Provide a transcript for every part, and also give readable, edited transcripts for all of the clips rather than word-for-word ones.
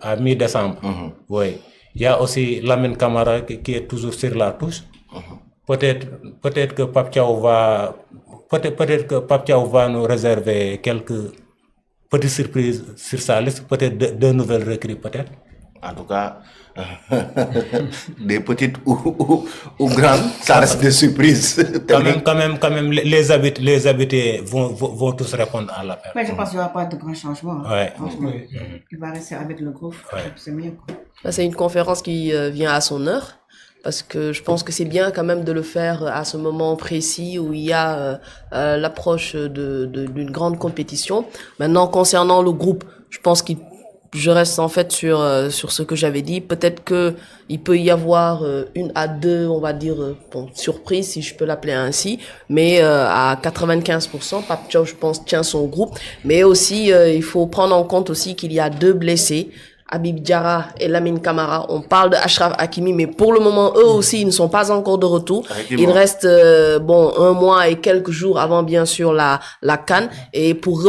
à mi-décembre. Oui. Il y a aussi Lamine Camara qui est toujours sur la touche. Peut-être que Pape Thiaw va nous réserver quelques petites surprises sur sa liste, peut-être deux nouvelles recrues, peut-être. En tout cas, des petites ou grandes, ça reste des surprises. Quand même, les habités vont tous répondre à l'appel. Mais je pense qu'il n'y aura pas de grands changements. Ouais. Franchement, il va rester avec le groupe. C'est mieux. C'est une conférence qui vient à son heure. Parce que je pense que c'est bien quand même de le faire à ce moment précis où il y a l'approche d'une grande compétition. Maintenant, concernant le groupe, je pense je reste en fait sur ce que j'avais dit. Peut-être que il peut y avoir une à deux, on va dire, surprises, si je peux l'appeler ainsi. Mais à 95%, Pape Thiaw, je pense, tient son groupe. Mais aussi, il faut prendre en compte aussi qu'il y a 2 blessés. Habib Diarra et Lamine Camara. On parle de Achraf Hakimi, mais pour le moment, eux aussi, ils ne sont pas encore de retour. Il reste, 1 mois et quelques jours avant, bien sûr, la CAN. Et pour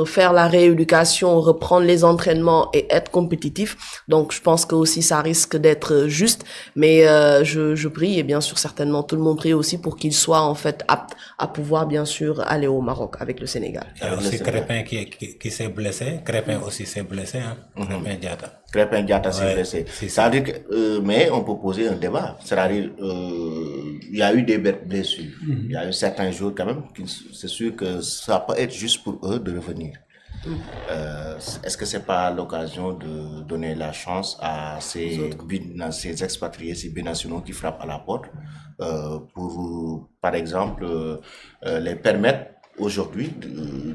faire la rééducation, reprendre les entraînements et être compétitif. Donc, je pense que aussi, ça risque d'être juste. Mais, je prie, et bien sûr, certainement, tout le monde prie aussi pour qu'il soit, en fait, apte à pouvoir, bien sûr, aller au Maroc avec le Sénégal. Il y a aussi Crépin qui s'est blessé. Crépin aussi s'est blessé, hein. Crépin Diatta s'est blessé. C'est-à-dire que, mais on peut poser un débat. C'est-à-dire, il y a eu des blessures. Il y a eu certains jours quand même, c'est sûr que ça peut être juste pour eux de revenir. Est-ce que c'est pas l'occasion de donner la chance à ces expatriés, ces binationaux qui frappent à la porte, pour, par exemple, les permettre aujourd'hui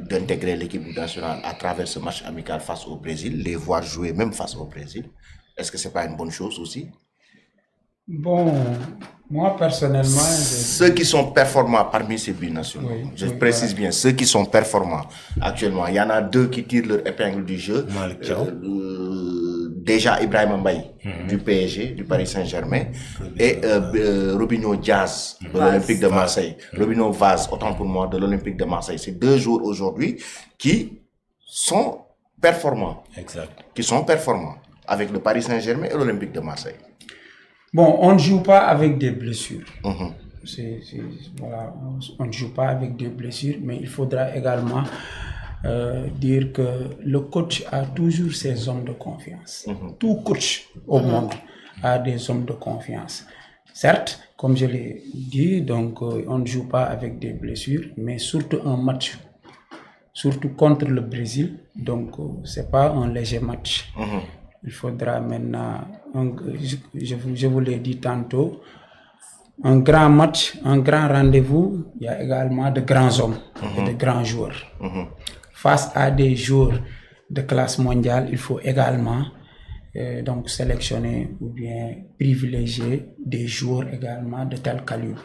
d'intégrer l'équipe nationale à travers ce match amical face au Brésil, les voir jouer même face au Brésil? Est-ce que c'est pas une bonne chose aussi? Bon, moi personnellement... Ceux qui sont performants parmi ces binationaux, je précise bien, ceux qui sont performants actuellement, il y en a 2 qui tirent leur épingle du jeu. Déjà Ibrahima Mbaye du PSG, du Paris Saint-Germain, et Robinho Diaz de l'Olympique de Marseille. Robinho Vaz, autant pour moi, de l'Olympique de Marseille. C'est 2 joueurs aujourd'hui qui sont performants. Exact. Qui sont performants avec le Paris Saint-Germain et l'Olympique de Marseille. Bon, on ne joue pas avec des blessures. Voilà, on ne joue pas avec des blessures, mais il faudra également dire que le coach a toujours ses hommes de confiance. Tout coach au monde a des hommes de confiance. Certes, comme je l'ai dit, donc on ne joue pas avec des blessures, mais surtout un match, surtout contre le Brésil. Donc c'est pas un léger match. Il faudra maintenant, je vous l'ai dit tantôt, un grand match, un grand rendez-vous. Il y a également de grands hommes et de grands joueurs. Face à des joueurs de classe mondiale, il faut également donc sélectionner ou bien privilégier des joueurs également de tel calibre.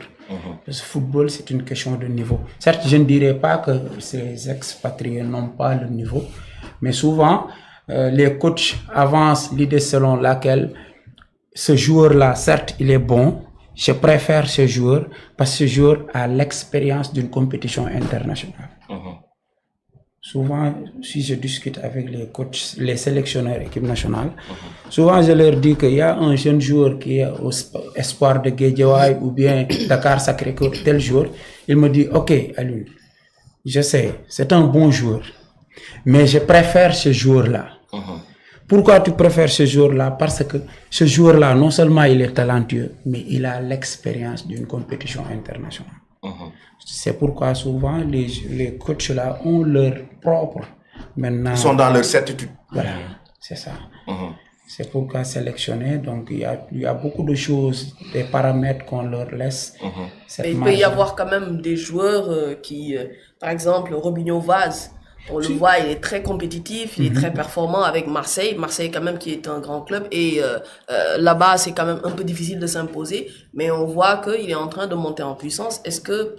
Parce que le football, c'est une question de niveau. Certes, je ne dirais pas que ces expatriés n'ont pas le niveau, mais souvent, les coachs avancent l'idée selon laquelle ce joueur-là, certes, il est bon, je préfère ce joueur parce que ce joueur a l'expérience d'une compétition internationale. Souvent, si je discute avec les coachs, les sélectionneurs équipe nationale, souvent je leur dis qu'il y a un jeune joueur qui est au espoir de Guédiawaye ou bien Dakar Sacré-Cœur, tel joueur. Il me dit, ok, Alioune, je sais, c'est un bon joueur, mais je préfère ce joueur-là. Pourquoi tu préfères ce joueur-là? Parce que ce joueur-là, non seulement il est talentueux, mais il a l'expérience d'une compétition internationale. C'est pourquoi souvent les coachs là ont leur propre. Maintenant, ils sont dans leur certitude. Voilà, c'est ça. C'est pourquoi sélectionner, donc il y a beaucoup de choses, des paramètres qu'on leur laisse. Mais il peut y avoir quand même des joueurs qui, par exemple, Robinho Vaz, on le voit, il est très compétitif, il est très performant avec Marseille. Marseille quand même qui est un grand club et là-bas c'est quand même un peu difficile de s'imposer, mais on voit qu'il est en train de monter en puissance. Est-ce que,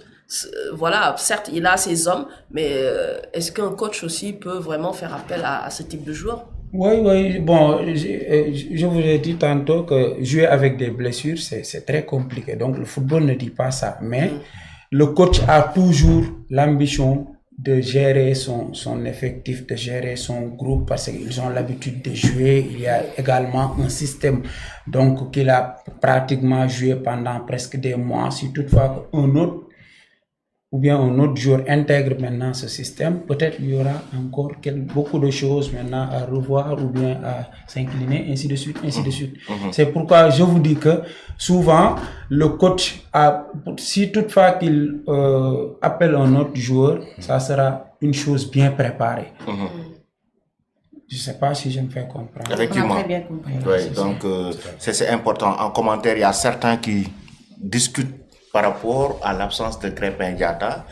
voilà, certes il a ses hommes, mais est-ce qu'un coach aussi peut vraiment faire appel à ce type de joueur? Oui, bon, je vous ai dit tantôt que jouer avec des blessures, c'est très compliqué. Donc le football ne dit pas ça, mais le coach a toujours l'ambition de gérer son effectif, de gérer son groupe parce qu'ils ont l'habitude de jouer. Il y a également un système donc qu'il a pratiquement joué pendant presque des mois. Si toutefois un autre joueur intègre maintenant ce système, peut-être il y aura encore beaucoup de choses maintenant à revoir ou bien à s'incliner, ainsi de suite, ainsi de suite. C'est pourquoi je vous dis que souvent, le coach, si toutefois qu'il appelle un autre joueur, ça sera une chose bien préparée. Je ne sais pas si je me fais comprendre. Effectivement. On a très bien compris. Oui, donc c'est important. En commentaire, il y a certains qui discutent par rapport à l'absence de Crépin Diatta.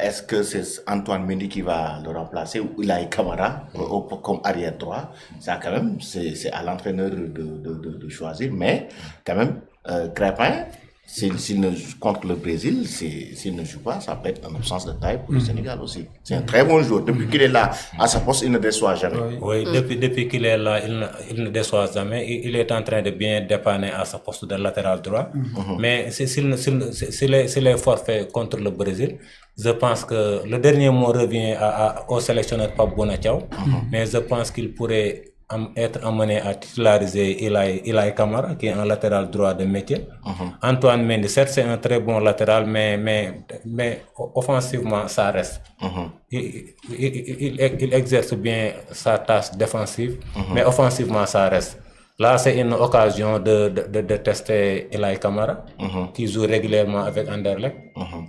Est-ce que c'est Antoine Mendy qui va le remplacer ou Ilaï Kamara comme arrière droit? Ça, quand même, c'est à l'entraîneur de choisir. Mais, quand même, Crépin, contre le Brésil, s'il ne joue pas, ça peut être une absence de taille pour le Sénégal aussi. C'est un très bon joueur. Depuis qu'il est là, à sa poste, il ne déçoit jamais. Oui, depuis qu'il est là, il ne déçoit jamais. Il est en train de bien dépanner à sa poste de latéral droit. Mais s'il est forfait contre le Brésil, je pense que le dernier mot revient au sélectionneur Pape Bouna-Thiaw. Mais je pense qu'il pourrait être amené à titulariser Ilaï Kamara, qui est un latéral droit de métier. Antoine Mendy, certes, c'est un très bon latéral, mais offensivement, ça reste. Il exerce bien sa tâche défensive, mais offensivement, ça reste. Là, c'est une occasion de tester Ilaï Kamara, qui joue régulièrement avec Anderlecht.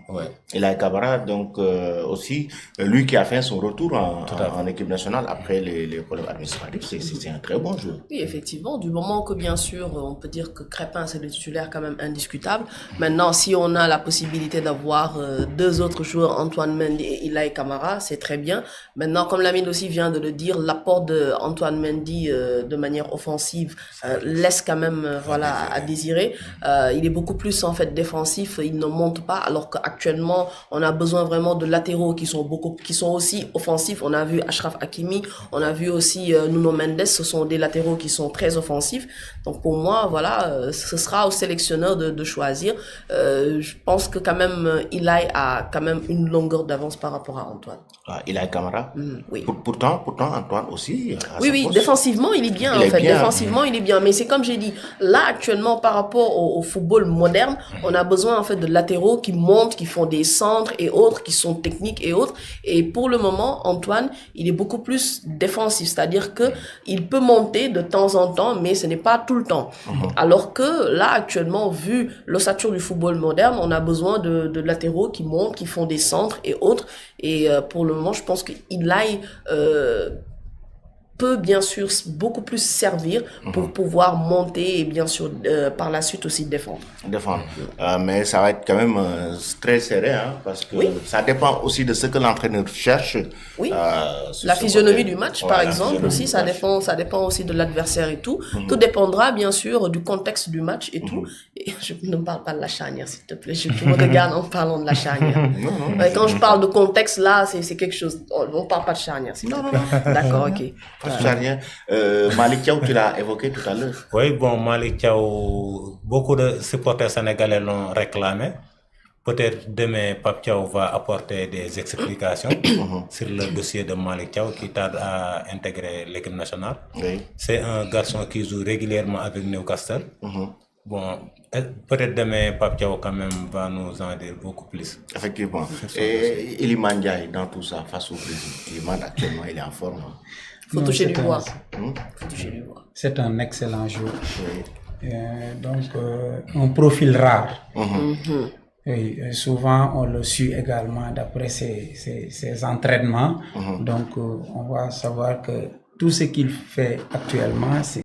Ouais. Ilaï Kamara, donc aussi, lui qui a fait son retour en équipe nationale après les problèmes administratifs, c'est un très bon joueur. Oui, effectivement, du moment que bien sûr, on peut dire que Crépin, c'est le titulaire quand même indiscutable. Maintenant, si on a la possibilité d'avoir deux autres joueurs, Antoine Mendy et Ilaï Kamara, c'est très bien. Maintenant, comme Lamine aussi vient de le dire, l'apport d'Antoine Mendy de manière offensive laisse quand même à désirer. Il est beaucoup plus en fait défensif, il ne monte pas, alors qu'actuellement on a besoin vraiment de latéraux qui sont aussi offensifs. On a vu Achraf Hakimi, on a vu aussi Nuno Mendes, ce sont des latéraux qui sont très offensifs. Donc pour moi, ce sera au sélectionneur de choisir. Je pense que quand même Ilaï a quand même une longueur d'avance par rapport à Antoine. Ilaï Kamara. Oui. Pourtant Antoine aussi. Oui, défensivement il est bien Défensivement il est bien, mais c'est comme j'ai dit, là actuellement par rapport au football moderne, on a besoin en fait de latéraux qui montent, qui font des centres et autres, qui sont techniques et autres. Et pour le moment, Antoine, il est beaucoup plus défensif, c'est-à-dire que il peut monter de temps en temps, mais ce n'est pas tout le temps. Alors que là actuellement, vu l'ossature du football moderne, on a besoin de latéraux qui montent, qui font des centres et autres. Et pour le moment, je pense qu'il aille peut bien sûr beaucoup plus servir pour pouvoir monter et bien sûr par la suite aussi défendre. Mais ça va être quand même très serré, parce que ça dépend aussi de ce que l'entraîneur cherche. Oui. La physionomie du match, par exemple, aussi, ça dépend aussi de l'adversaire et tout. Tout dépendra bien sûr du contexte du match et tout. Et je ne parle pas de la charnière, s'il te plaît. Tu me regardes en parlant de la charnière. Quand je parle de contexte, là, c'est quelque chose. On ne parle pas de charnière, s'il te plaît. D'accord, ok. Charnière. Malick Thiaw, tu l'as évoqué tout à l'heure. Oui, bon, Malick Thiaw, beaucoup de supporters sénégalais l'ont réclamé. Peut-être demain, Pape Thiaw va apporter des explications sur le dossier de Malick Thiaw qui tarde à intégrer l'équipe nationale. Oui. C'est un garçon qui joue régulièrement avec Newcastle. Bon, peut-être demain, Pape Thiaw quand même va nous en dire beaucoup plus. Effectivement. Et Iliman Ndiaye dans tout ça face au Brésil. Iliman actuellement, il est en forme. Faut toucher du bois. C'est un excellent joueur. Donc, un profil rare. Oui, souvent, on le suit également d'après ses entraînements. Donc, on va savoir que tout ce qu'il fait actuellement, c'est